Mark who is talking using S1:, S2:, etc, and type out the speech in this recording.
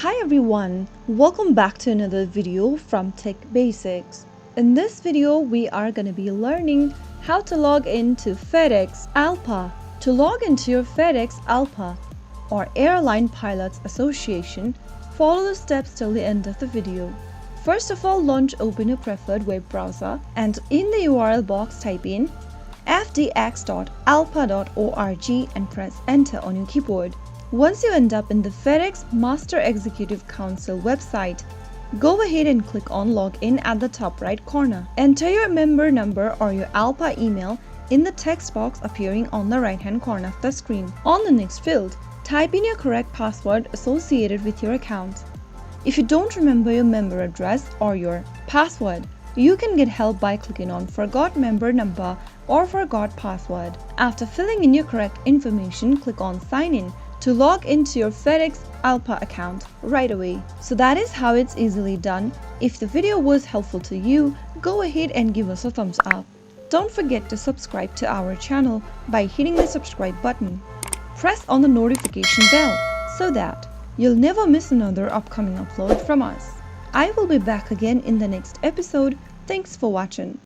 S1: Hi everyone, welcome back to another video from Tech Basics. In this video, we are going to be learning how to log into FedEx Alpha. To log into your FedEx Alpha or Airline Pilots Association, follow the steps till the end of the video. First of all, open your preferred web browser and in the URL box type in fdx.alpha.org and press enter on your keyboard. Once you end up in the FedEx Master Executive Council website, go ahead and click on Login at the top right corner. Enter your member number or your Alpha email in the text box appearing on the right-hand corner of the screen. On the next field, type in your correct password associated with your account. If you don't remember your member address or your password, you can get help by clicking on Forgot Member Number or Forgot Password. After filling in your correct information, click on Sign In to log into your FedEx Alpha account right away. So that is how it's easily done. If the video was helpful to you, go ahead and give us a thumbs up. Don't forget to subscribe to our channel by hitting the subscribe button. Press on the notification bell so that you'll never miss another upcoming upload from us. I will be back again in the next episode. Thanks for watching.